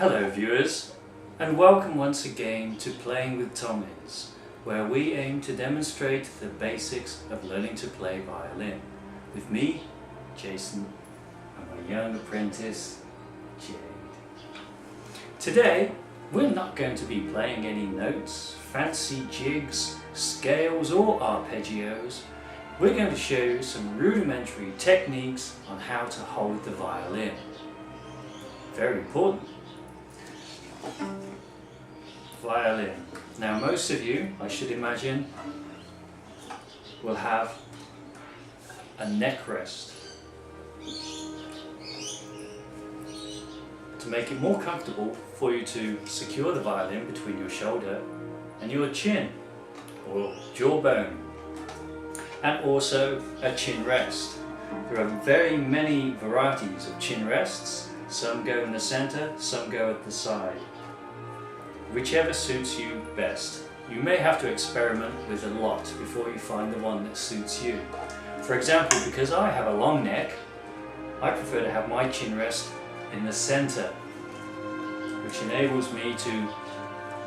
Hello viewers, and welcome once again to Playing with Tommys, where we aim to demonstrate the basics of learning to play violin, with me, Jason, and my young apprentice, Jade. Today, we're not going to be playing any notes, fancy jigs, scales or arpeggios. We're going to show you some rudimentary techniques on how to hold the violin. Very important. Violin. Now most of you, I should imagine, will have a neck rest. To make it more comfortable for you to secure the violin between your shoulder and your chin or jawbone, and also a chin rest. There are very many varieties of chin rests. Some go in the center, some go at the side. Whichever suits you best. You may have to experiment with a lot before you find the one that suits you. For example, because I have a long neck, I prefer to have my chin rest in the center, which enables me to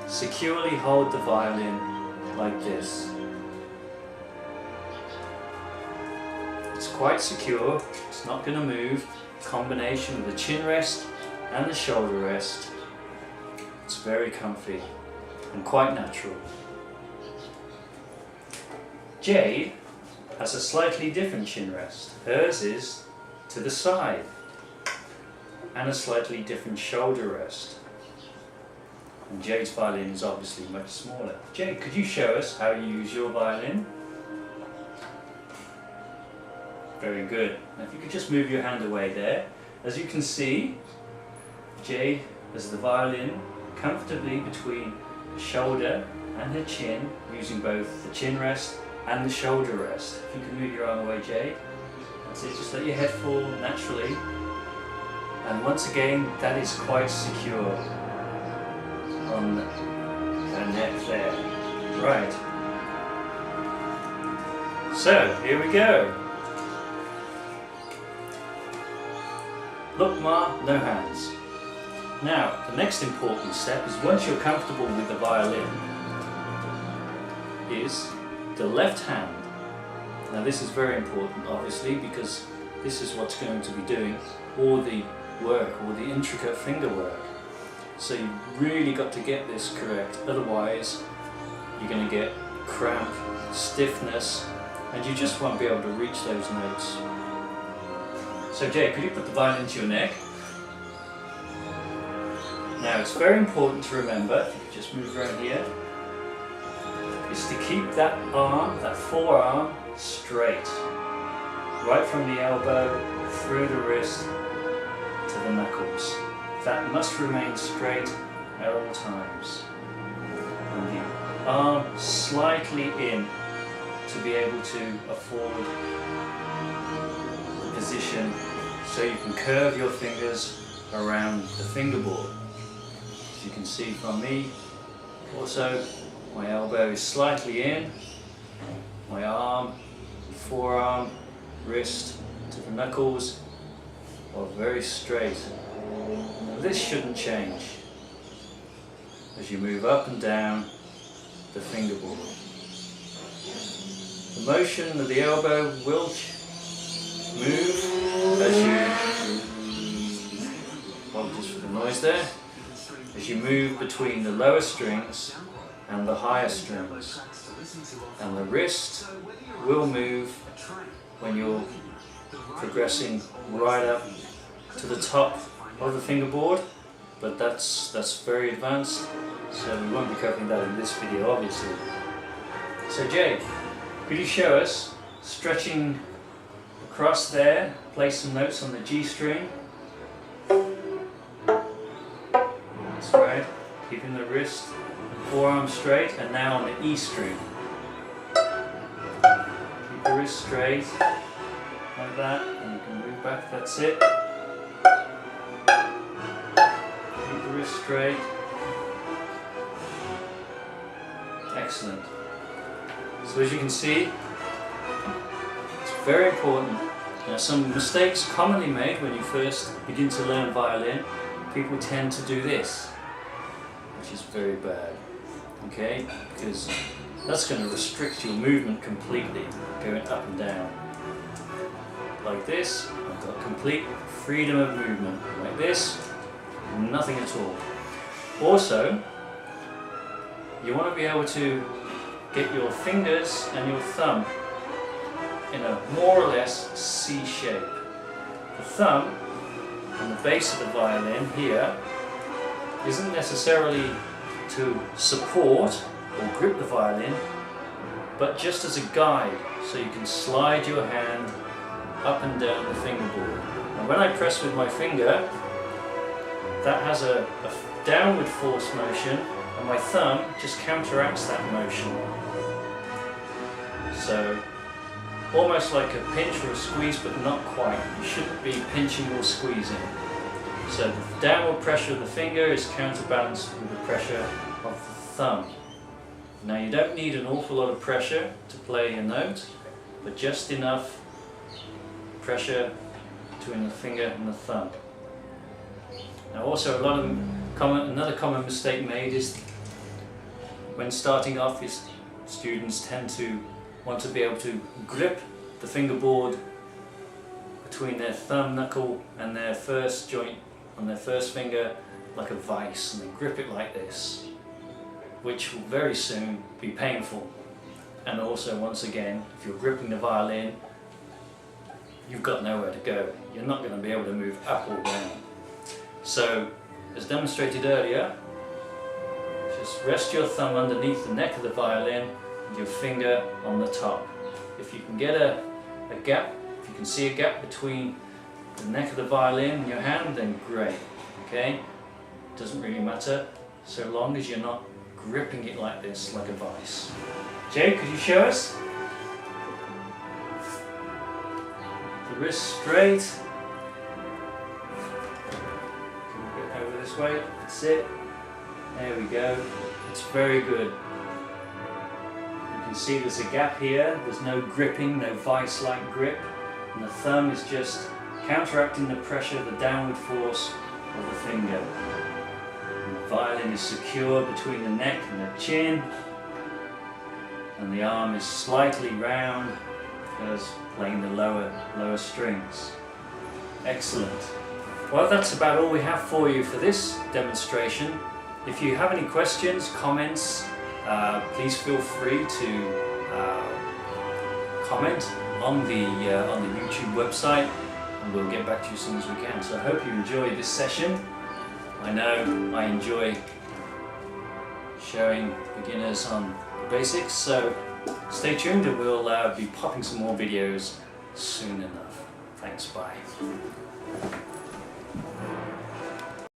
securely hold the violin like this. It's quite secure, it's not going to move. Combination of the chin rest and the shoulder rest. It's very comfy and quite natural. Jade has a slightly different chin rest. Hers is to the side and a slightly different shoulder rest. And Jade's violin is obviously much smaller. Jade, could you show us how you use your violin? Very good. Now if you could just move your hand away there. As you can see, Jade has the violin comfortably between the shoulder and her chin, using both the chin rest and the shoulder rest. If you can move your arm away, Jade. That's it, just let your head fall naturally. And once again, that is quite secure on her neck there. Right. So, here we go. Look, Ma, no hands. Now, the next important step is, once you're comfortable with the violin, is the left hand. Now this is very important, obviously, because this is what's going to be doing all the work, all the intricate finger work. So you've really got to get this correct, otherwise you're going to get cramp, stiffness, and you just won't be able to reach those notes. So Jay, could you put the violin to your neck? Now it's very important to remember, if you could just move around here, is to keep that arm, that forearm, straight. Right from the elbow, through the wrist, to the knuckles. That must remain straight at all times. And the arm slightly in to be able to afford position so you can curve your fingers around the fingerboard. As you can see from me, also my elbow is slightly in, my arm, forearm, wrist to the knuckles are very straight. Now this shouldn't change as you move up and down the fingerboard. The motion of the elbow will move as you, apologies for the noise there, as you move between the lower strings and the higher strings. And the wrist will move when you're progressing right up to the top of the fingerboard, but that's very advanced, so we won't be covering that in this video, obviously. So Jade, could you show us stretching across there, play some notes on the G string. That's right, keeping the wrist and forearm straight, and now on the E string. Keep the wrist straight, like that, and you can move back, that's it. Keep the wrist straight. Excellent. So as you can see, very important. Some mistakes commonly made when you first begin to learn violin people tend to do this, which is very bad, okay, because that's going to restrict your movement completely, going up and down. Like this, I've got complete freedom of movement. Like this, nothing at all. Also, you want to be able to get your fingers and your thumb in a more or less C shape. The thumb on the base of the violin here isn't necessarily to support or grip the violin, but just as a guide, so you can slide your hand up and down the fingerboard. And when I press with my finger, that has a downward force motion, and my thumb just counteracts that motion. So almost like a pinch or a squeeze, but not quite. You shouldn't be pinching or squeezing. So the downward pressure of the finger is counterbalanced with the pressure of the thumb. Now you don't need an awful lot of pressure to play a note, but just enough pressure between the finger and the thumb. Now also another common mistake made is when starting off, students tend to want to be able to grip the fingerboard between their thumb knuckle and their first joint on their first finger like a vice, and they grip it like this, which will very soon be painful. And also, once again, if you're gripping the violin, you've got nowhere to go. You're not going to be able to move up or down. So, as demonstrated earlier, just rest your thumb underneath the neck of the violin with your finger on the top. If you can get a gap, if you can see a gap between the neck of the violin and your hand, then great, okay? Doesn't really matter, so long as you're not gripping it like this, like a vice. Jay, could you show us? The wrist straight. Over this way, that's it. There we go. It's very good. You can see there's a gap here. There's no gripping, no vice-like grip. And the thumb is just counteracting the pressure, the downward force of the finger. And the violin is secure between the neck and the chin. And the arm is slightly round because playing the lower strings. Excellent. Well, that's about all we have for you for this demonstration. If you have any questions, comments, please feel free to comment on the YouTube website, and we'll get back to you as soon as we can. So I hope you enjoyed this session. I know I enjoy showing beginners on the basics, so stay tuned and we'll be popping some more videos soon enough. Thanks, bye.